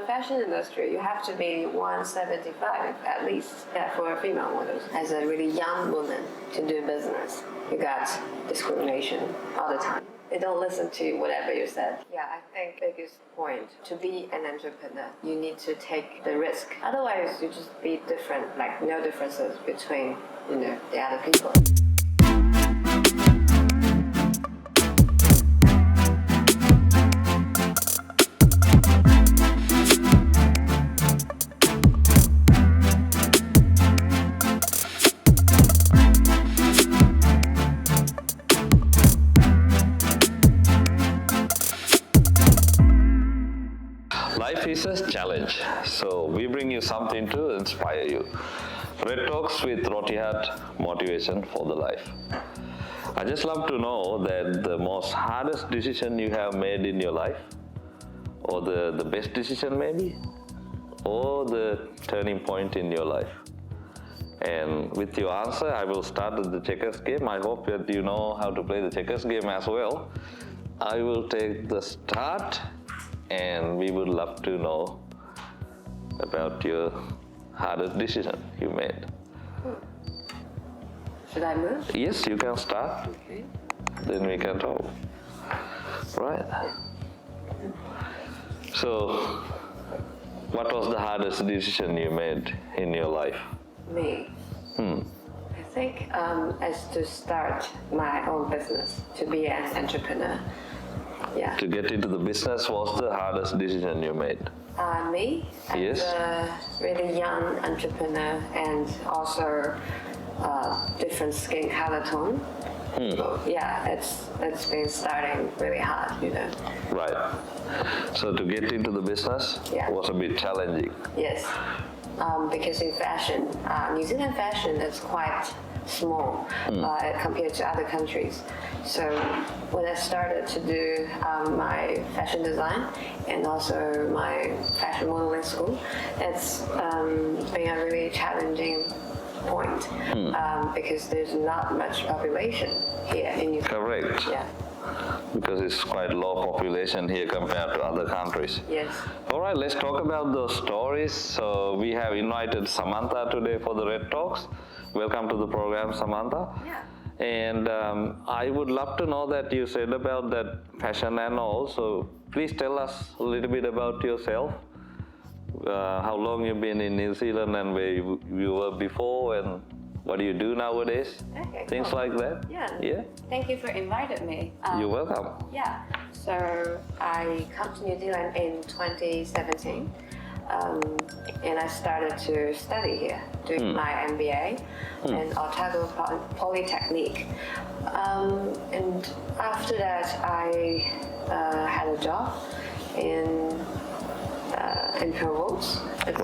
fashion industry, you have to be 175 at least for female models. As a really young woman to do business, you got discrimination all the time. They don't listen to whatever you said. Yeah, I think the biggest point, to be an entrepreneur, you need to take the risk. Otherwise, you just be different, like no differences between, the other people. Life is a challenge, so we bring you something to inspire you. Red Talks with Rotti Hut, motivation for the life. I just love to know that the most hardest decision you have made in your life, or the best decision maybe, or the turning point in your life. And with your answer, I will start with the checkers game. I hope that you know how to play the checkers game as well. I will take the start, and we would love to know about your hardest decision you made. Should I move? Yes, you can start. Okay. Then we can talk. Right. So, what was the hardest decision you made in your life? Me? I think as to start my own business, to be an entrepreneur. Yeah. To get into the business was the hardest decision you made? Me, Yes. as a really young entrepreneur and also different skin color tone. So, yeah, it's been starting really hard, Right. So to get into the business was a bit challenging. Yes, because in fashion, New Zealand fashion is quite small compared to other countries. So when I started to do my fashion design and also my fashion modeling school, it's been a really challenging point because there's not much population here in New Zealand. Correct. Yeah. Because it's quite low population here compared to other countries. Yes. All right, let's talk about those stories. So we have invited Samantha today for the Red Talks. Welcome to the program, Samantha. Yeah. And I would love to know that you said about that fashion and all. So please tell us a little bit about yourself. How long you've been in New Zealand and where you were before, and what do you do nowadays? Okay, Things cool. like that. Yeah. Thank you for inviting me. You're welcome. Yeah. So I come to New Zealand in 2017. And I started to study here, doing my MBA in Otago Polytechnic. And after that, I had a job in Premed. It's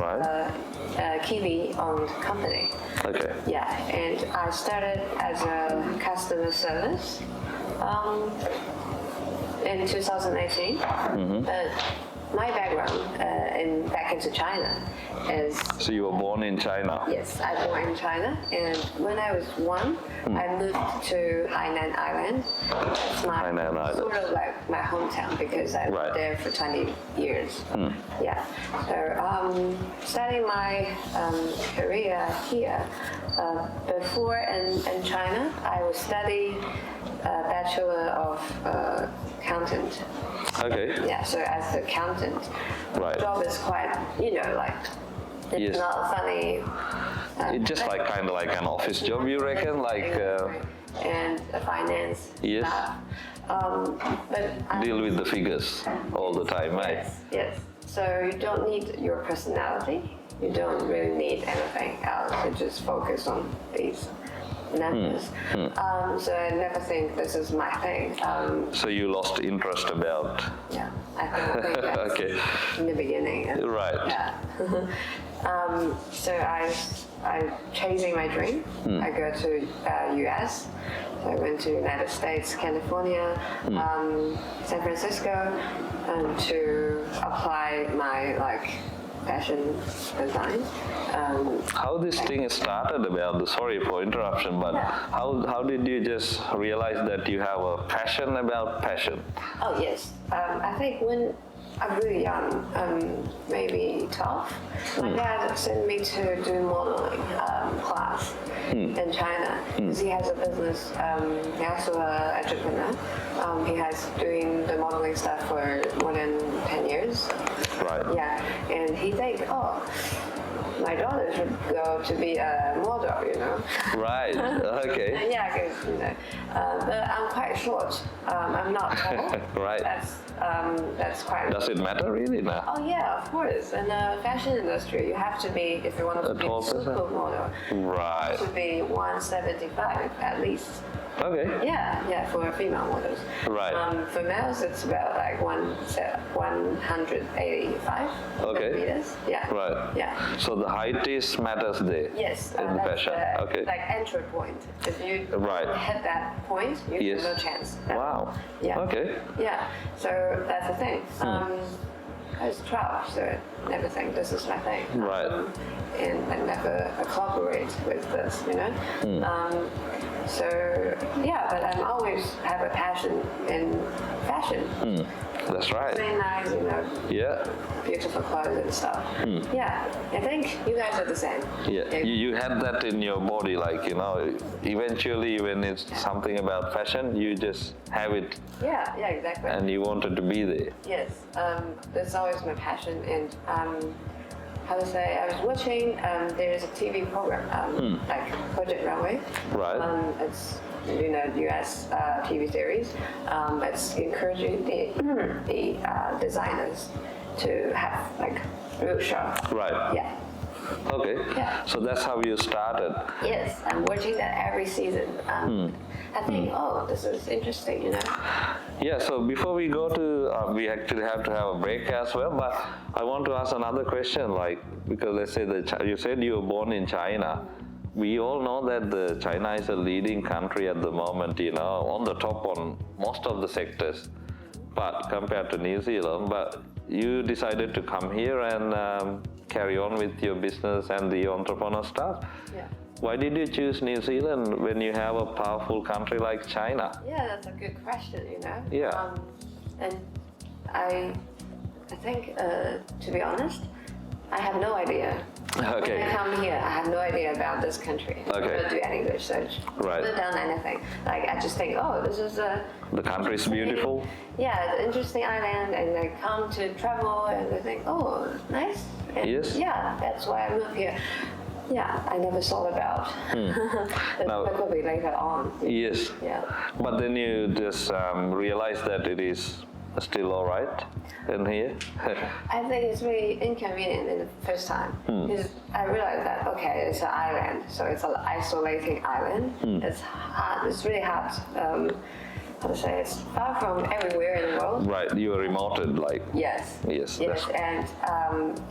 a Kiwi-owned company. Okay. Yeah, and I started as a customer service in 2018. But my background back into China is... So you were born in China? Yes, I was born in China, and when I was one, I moved to Hainan Island. It's sort of like my hometown because I lived there for 20 years. Yeah, so starting my career here, before in China, I was studying Bachelor of Accountant. Okay. Yeah, so as an accountant, the job is quite, it's not funny. It's just like kind of like an office job, you reckon? And finance. Yes. But deal with the figures all the time, right? Yes. So you don't need your personality. You don't really need anything else. You just focus on these numbers. So I never think this is my thing. So you lost interest about... Yeah, I think that's okay. in the beginning. Right. Yeah. So I'm chasing my dream. I go to US. So I went to United States, California, San Francisco, to apply my fashion design. How this thing started about, sorry for interruption, but how did you just realize that you have a passion about fashion? Oh yes, I think when I'm really young, maybe maybe 12, my dad sent me to do modeling class in China because he has a business. He's also an entrepreneur. He has doing the modeling stuff for more than 10 years. Right. Yeah, and he think, oh, my daughter should go to be a model, you know. Right. Okay. Yeah, because but I'm quite short. I'm not tall. Right. That's quite. Does it matter really now? Oh yeah, of course. In the fashion industry, you have to be, if you want to be a supermodel, right, you have to be 175 at least. Okay. Yeah, for female models. Right. For males, it's about like 185 meters. Yeah. Right. Yeah. So the height is matters there. Yes. In fashion. Okay. Like entry point. If you hit that point, you have no chance. Wow. Yeah. Okay. Yeah. So that's the thing. I was 12, so never think this is my thing. Right. And I never collaborate with this, you know. So yeah, but I always have a passion in fashion. That's right. Very nice, you know. Yeah. Beautiful clothes and stuff. Yeah, I think you guys are the same. Yeah, you had that in your body, like, you know, eventually when it's something about fashion, you just have it. Yeah, exactly. And you wanted to be there. Yes, that's always my passion. And how to say, I was watching, there's a TV program, like Project Runway. Right. It's, you know, US TV series. It's encouraging the designers to have like real show. Right. Yeah. Okay. Yeah. So that's how you started. Yes, I'm watching that every season. I think, oh, this is interesting, you know. Yeah, so before we go to, we actually have to have a break as well, but I want to ask another question, like, because let's say that you said you were born in China. We all know that China is a leading country at the moment, you know, on the top on most of the sectors, but compared to New Zealand, but you decided to come here and carry on with your business and the entrepreneur stuff. Yeah. Why did you choose New Zealand when you have a powerful country like China? Yeah, that's a good question, you know. Yeah. And I think, to be honest, I have no idea. Okay. When I come here, I have no idea about this country. Okay. I don't do any research. Right. I haven't done anything. Like, I just think, oh, this is a... The country is beautiful. Yeah, it's an interesting island, and I come to travel, and I think, oh, nice. And yes. Yeah, that's why I moved here. Yeah, I never thought about. That could be later on. Yes. Yeah. But then you just realize that it is still all right in here? I think it's really inconvenient in the first time. Because I realized that, okay, it's an island, so it's an isolating island. It's hard, it's really hard. How to say, it's far from everywhere in the world. Right, you are remoted, like. Yes. Yes. And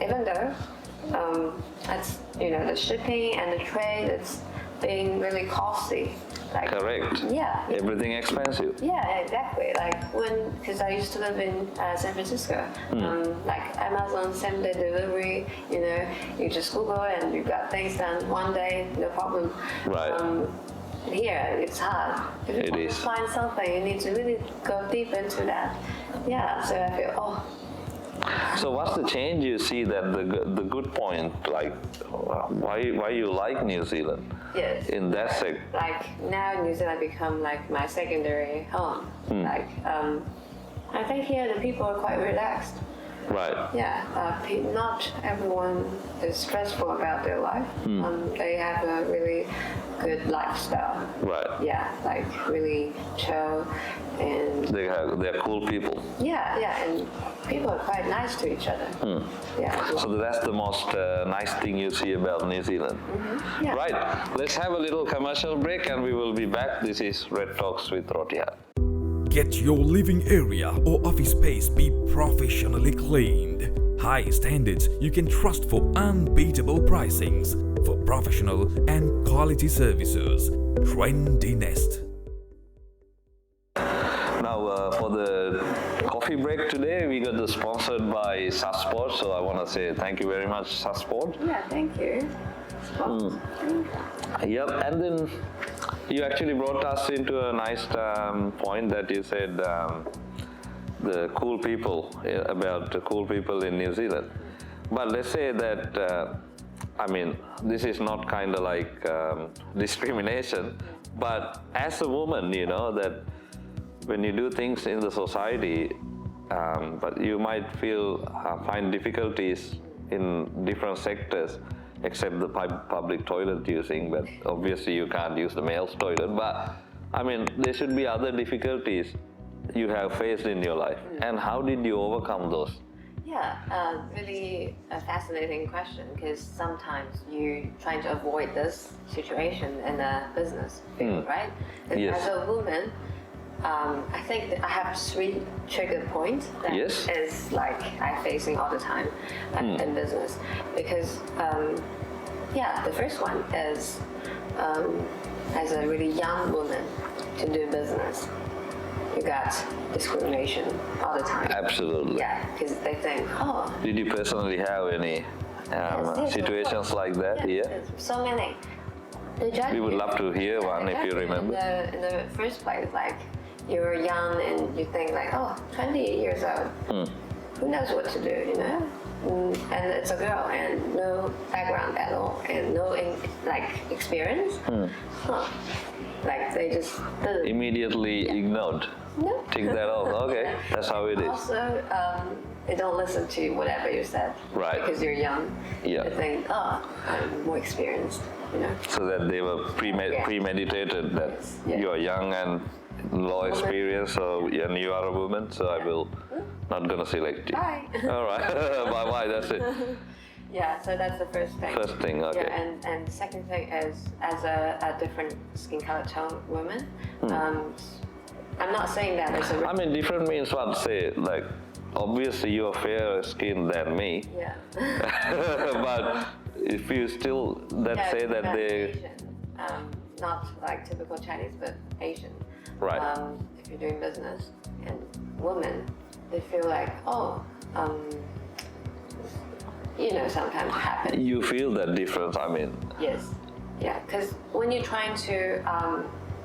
even though it's, you know, the shipping and the trade, it's being really costly. Like, correct. Yeah. Everything expensive. Yeah, exactly. Like because I used to live in San Francisco, like Amazon same-day delivery, you know, you just Google and you got things done one day, no problem. Right. Here, it's hard. If you want to find something, you need to really go deep into that. Yeah, so I feel, oh. So what's the change you see that the good point, like why you like New Zealand? Yes. In that sector. Like now New Zealand become like my secondary home. Like I think here the people are quite relaxed. Right. Yeah, not everyone is stressful about their life. They have a really good lifestyle. Right. Yeah, like really chill and... They're cool people. Yeah, and people are quite nice to each other. Yeah. So that's the most nice thing you see about New Zealand. Yeah. Right, let's have a little commercial break and we will be back. This is Red Talks with Rotti Hut. Get your living area or office space be professionally cleaned. High standards you can trust for unbeatable pricings for professional and quality services. Trendy Nest. Now for the coffee break today, we got sponsored by Sasport. So I want to say thank you very much, Sasport. Yeah, thank you. Yep, and then you actually brought us into a nice point that you said the cool people, about the cool people in New Zealand. But let's say that, this is not kind of like discrimination, but as a woman, that when you do things in the society, but you might find difficulties in different sectors, except the public toilet using, but obviously you can't use the male's toilet. But there should be other difficulties you have faced in your life. And how did you overcome those? Yeah, really a fascinating question, because sometimes you're trying to avoid this situation in a business field, right? Yes. As a woman, I think that I have 3 trigger points that is like I'm facing all the time in business. Because, the first one is as a really young woman to do business, you got discrimination all the time. Absolutely. Yeah, because they think, Did you personally have any situations like that? Yeah, so many. We would love to hear one if you remember. In the first place, like, you're young and you think like, 28 years old, who knows what to do, and it's a girl and no background at all and no experience. Like they just immediately ignored. No. Take that off. Okay, that's how it is. Also, they don't listen to whatever you said. Right. Because you're young. Yeah. They think, I'm more experienced. So that they were premeditated that you are young and low experience, and you are a woman, so I will not gonna select you. Bye. All right. Bye. That's it. Yeah, so that's the first thing. First thing, okay. Yeah, and the second thing is, as a different skin color tone woman, I'm not saying that as a... different means what? Say, like, obviously you are fairer skin than me. Yeah. But if you still say that they... Asian. Not like typical Chinese, but Asian. Right. If you're doing business, and women, they feel like, sometimes happens. You feel that difference, Yes. Yeah, because when you're trying to,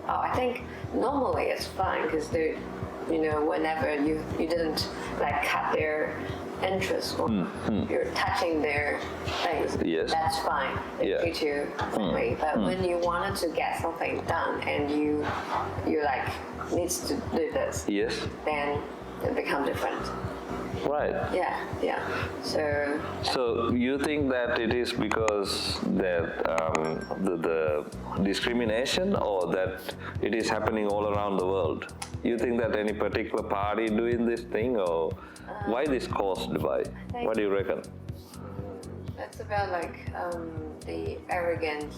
I think normally it's fine because whenever you didn't cut their interest or you're touching their things, that's fine. They treat you friendly. But when you wanted to get something done and you needs to do this, then it becomes different. Right. Yeah. So you think that it is because that the discrimination, or that it is happening all around the world? You think that any particular party doing this thing, or why this caused by? What do you reckon? It's about the arrogant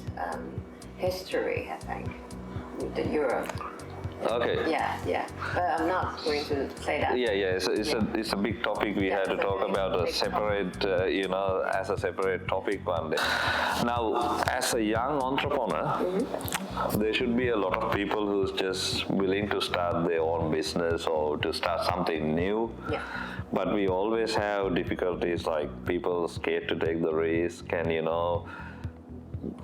history, I think, with the Europe. Okay. Yeah. But I'm not going to say that. Yeah. It's a big topic. We had to talk about a separate, as a separate topic one day. Now, as a young entrepreneur, there should be a lot of people who's just willing to start their own business or to start something new. Yeah. But we always have difficulties, like people scared to take the risk and, a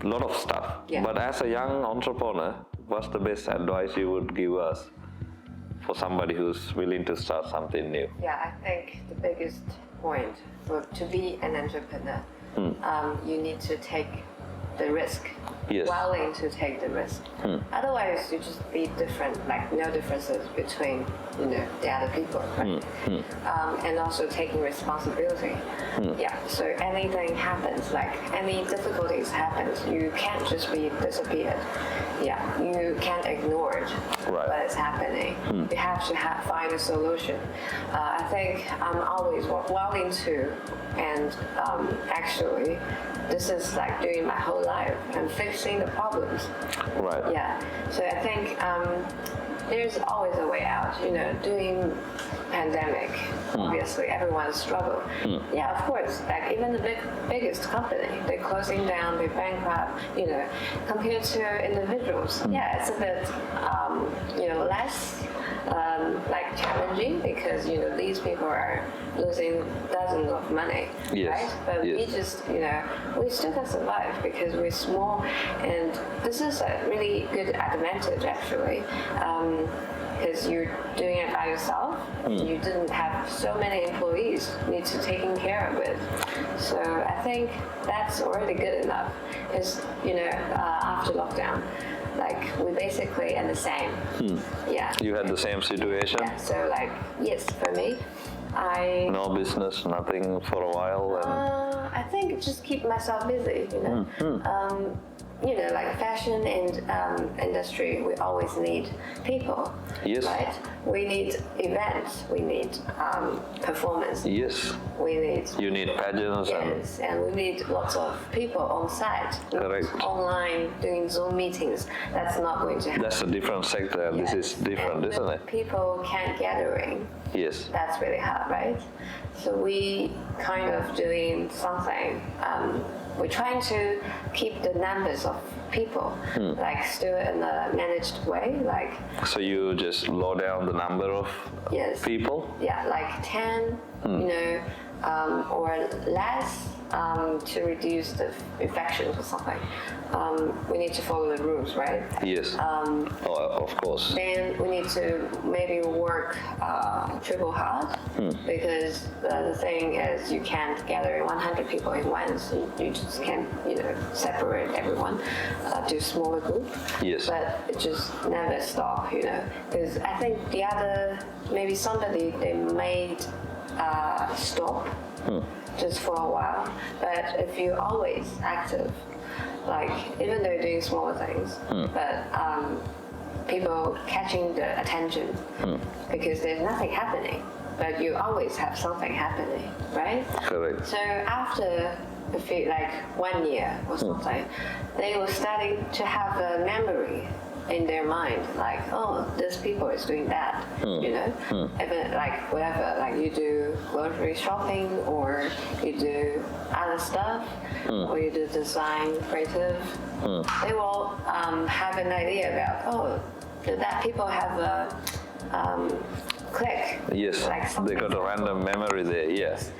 lot of stuff. Yeah. But as a young entrepreneur, what's the best advice you would give us for somebody who's willing to start something new? Yeah, I think the biggest point to be an entrepreneur, you need to take the risk. Yes. Willing to take the risk. Otherwise, you just be different, no differences between the other people, right? And also taking responsibility. Yeah. So anything happens, any difficulties happens, you can't just be disappeared. Yeah. You can't ignore it. Right. But it's happening. You have to find a solution. I think I'm always willing to, and actually, this is doing my whole life and fixing the problems. Right. Yeah. So I think there's always a way out. During pandemic, obviously everyone struggled. Yeah, of course. Even the biggest company, they're closing down, they're bankrupt. Compared to individuals, it's a bit less challenging because these people are losing dozens of money, right? But we just we still can survive because we're small, and this is a really good advantage actually. because you're doing it by yourself. You didn't have so many employees you need to taking care of it. So I think that's already good enough. Because after lockdown, like we basically in the same. Yeah. You had the same situation? Yeah. So like yes, for me, no business, nothing for a while. I think just keep myself busy. Like fashion and industry, we always need people. Yes. Right? We need events. We need performance. Yes. You need pageants. Yes, and we need lots of people on site. Correct. Online, doing Zoom meetings. That's not going to happen. That's a different sector. Yes. This is different, and isn't it? People can't gathering. Yes. That's really hard, right? So we kind of doing something. We're trying to keep the numbers of people, like still in a managed way, like. So you just low down the number of people? Yeah, like 10, or less to reduce the infections or something. We need to follow the rules, right? Yes. Of course. Then we need to maybe work triple hard because the thing is you can't gather 100 people in once. You just can't, separate everyone to smaller group. Yes. But it just never stop, because I think the other, maybe somebody, they made stop just for a while. But if you're always active, like even though you're doing smaller things, but people catching the attention because there's nothing happening, but you always have something happening, right? Correct. So after a few, like 1 year or something, they were starting to have a memory in their mind, like, oh, this people is doing that, even like whatever, like you do grocery shopping or you do other stuff or you do design, creative, they will have an idea about, oh, that people have a click. Yes, like they got a random memory there, yes.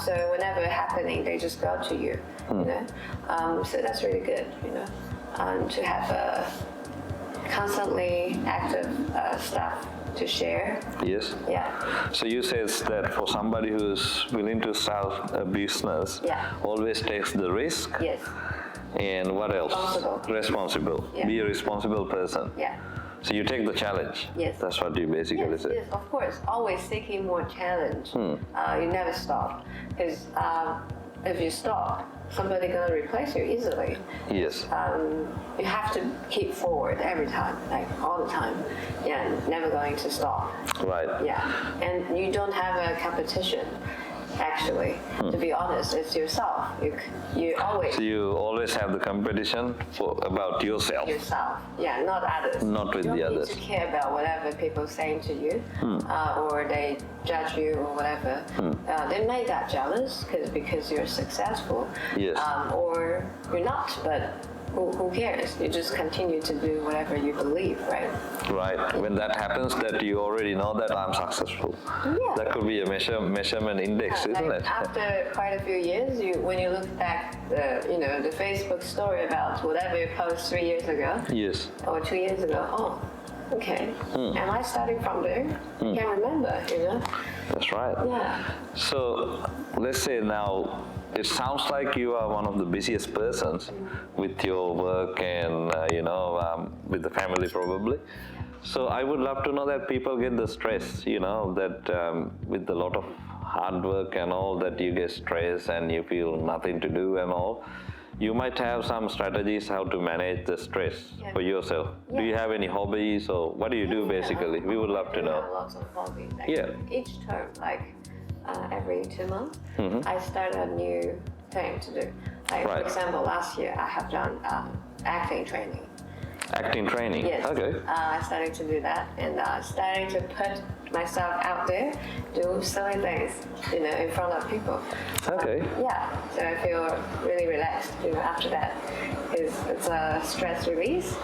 So whenever happening, they just go to you, so that's really good, to have a constantly active staff to share. Yes. Yeah. So you said that for somebody who's willing to start a business, always takes the risk. Yes. And what else? Responsible. Yeah. Be a responsible person. Yeah. So you take the challenge. Yes. That's what you basically say. Yes, of course. Always seeking more challenge. You never stop. Because if you stop, somebody gonna replace you easily. Yes. You have to keep forward every time, like all the time. Yeah, never going to stop. Right. Yeah, and you don't have a competition. Actually, to be honest, it's yourself. You always. So you always have the competition about yourself. Yourself, yeah, not others. Not with the others. You don't need to care about whatever people saying to you, or they judge you or whatever. They may get jealous because you're successful. Yes. Or you're not, but who cares? You just continue to do whatever you believe, right? Right. When that happens, that you already know that I'm successful. Yeah. That could be a measurement index, isn't it? After quite a few years, when you look back, the Facebook story about whatever you post 3 years ago. Yes. Or 2 years ago. Oh, okay. Am I starting from there? Can't remember, That's right. Yeah. So let's say now, it sounds like you are one of the busiest persons with your work and, with the family probably. So I would love to know that people get the stress, that with a lot of hard work and all that you get stressed and you feel nothing to do and all. You might have some strategies how to manage the stress for yourself. Yeah. Do you have any hobbies or what do you do basically? We would love to know. Lots of hobbies. Each term, every 2 months, I start a new thing to do. For example, last year I have done acting training. Acting training? Yes. Okay. I started to do that and starting to put myself out there, do silly things, in front of people. Okay. So I feel really relaxed after that. It's a stress release.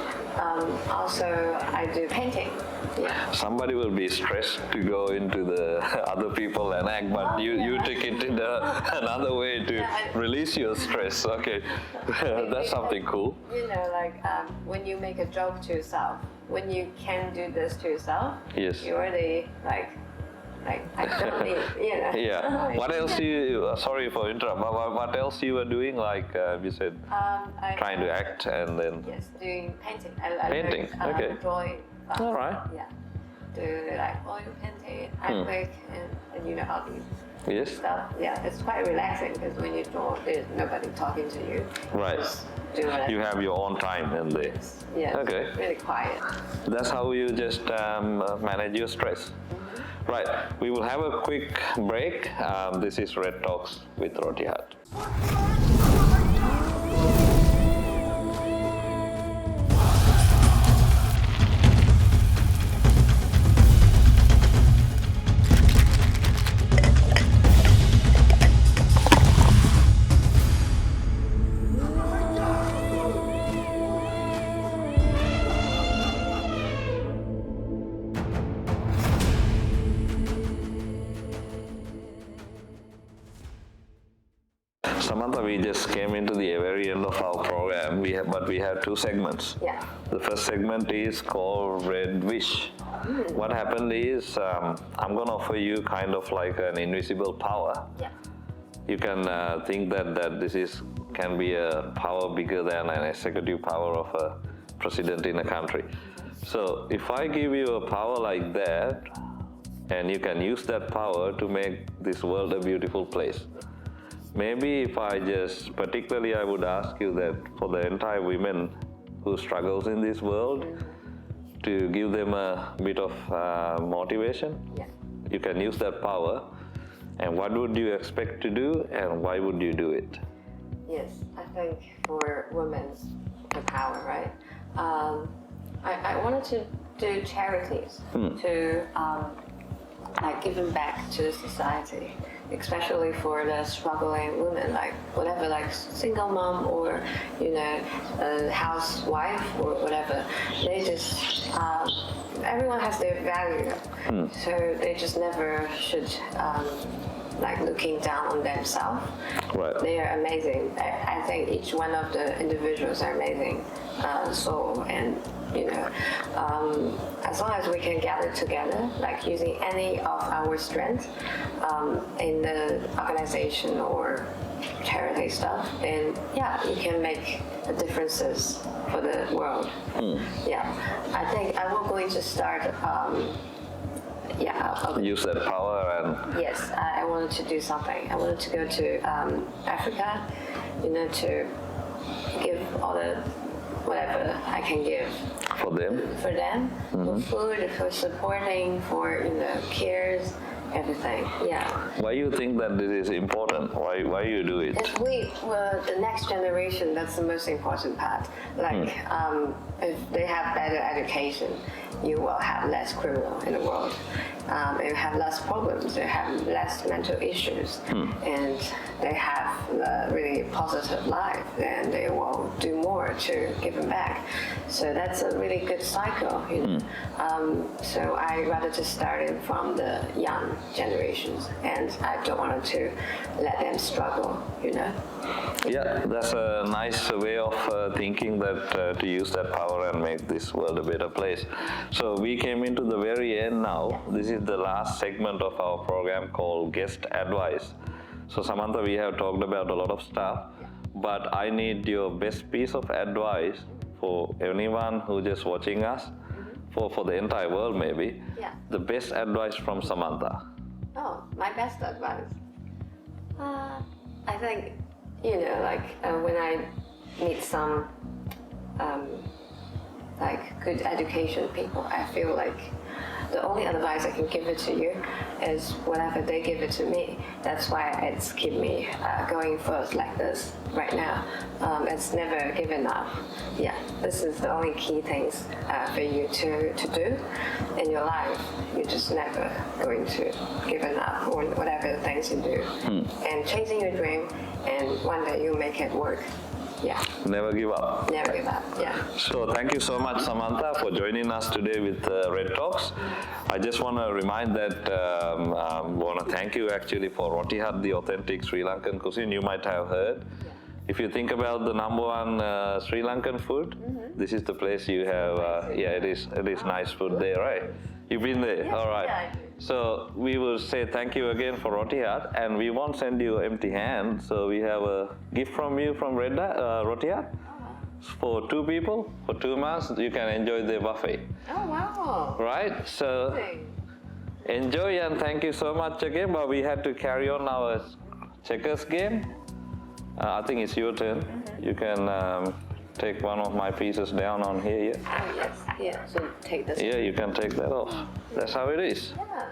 Also, I do painting. Yeah. Somebody will be stressed to go into the other people and act, but you take it in another way to release your stress. Okay, that's something cool. When you make a joke to yourself, when you can do this to yourself, yes, you already like I don't need, Yeah. What else do you? Sorry for interrupt. But what else you were doing? Like you said, trying to act and then. Yes, doing painting. I Painting. learned, Okay. Drawing. All right. Yeah. Do like oil painting, acrylic, and all these Yes. stuff. Yeah, it's quite relaxing because when you draw, there's nobody talking to you. Right. Just do whatever. You have your own time in there. Yes. Okay. Really quiet. That's how you just manage your stress. Right. We will have a quick break. This is Red Talks with Rotti Hut. Samantha, we just came into the very end of our program. But we have two segments. Yeah. The first segment is called Red Wish. What happened is I'm going to offer you kind of like an invisible power. Yeah. You can think that this can be a power bigger than an executive power of a president in a country. So if I give you a power like that, and you can use that power to make this world a beautiful place. Maybe if particularly I would ask you that for the entire women who struggles in this world, to give them a bit of motivation. Yeah. You can use that power, and what would you expect to do, and why would you do it? Yes, I think for women's power, right? I wanted to do charities to like giving back to the society, especially for the struggling women, like whatever, like single mom or a housewife or whatever. They just everyone has their value, so they just never should like looking down on themselves. Right. They are amazing. I think each one of the individuals are amazing soul, and as long as we can gather together, like using any of our strength in the organization or charity stuff, then you can make differences for the world. Yeah, I think I will going to start. Use that power and. Yes, I wanted to do something. I wanted to go to Africa, to give all the whatever I can give. For them? For them, for food, for supporting, for cares, everything. Yeah. Why you think that this is important? Why you do it? If the next generation, that's the most important part. Like, if they have better education, you will have less criminal in the world. You have less problems. They have less mental issues, and they have a really positive life. Then they will do more to give them back. So that's a really good cycle. So I rather just start it from the young generations, and I don't want to let them struggle. Yeah, that's a nice way of thinking that to use that power and make this world a better place. So we came into the very end now. This is the last segment of our program called Guest Advice. So Samantha, we have talked about a lot of stuff, but I need your best piece of advice for anyone who just watching us, for the entire world maybe. Yeah. The best advice from Samantha. Oh, my best advice. I think, when I meet some good education people, I feel like the only advice I can give it to you is whatever they give it to me. That's why it's keep me going first like this right now. It's never given up. Yeah, this is the only key things for you to do in your life. You're just never going to give up on whatever things you do. And chasing your dream, and one day you'll make it work. Yeah. Never give up. Never give up, yeah. So thank you so much, Samantha, for joining us today with Red Talks. I just want to remind that I want to thank you actually for Rotti Hut, the authentic Sri Lankan cuisine. You might have heard if you think about the number one Sri Lankan food, this is the place you have. Yeah, it is nice food there, right? You've been there, Yes, all right. yeah, I do. So we will say thank you again for Rotti Hut, and we won't send you empty hand. So we have a gift from you from Rotti Hut. For 2 people, for 2 months, you can enjoy the buffet. Oh, wow. Right? So enjoy and thank you so much again. But we had to carry on our checkers game. I think it's your turn. You can take one of my pieces down on here. Yeah. Oh, yes. Yeah, so take this. Yeah, you can take that off. That's how it is. Yeah.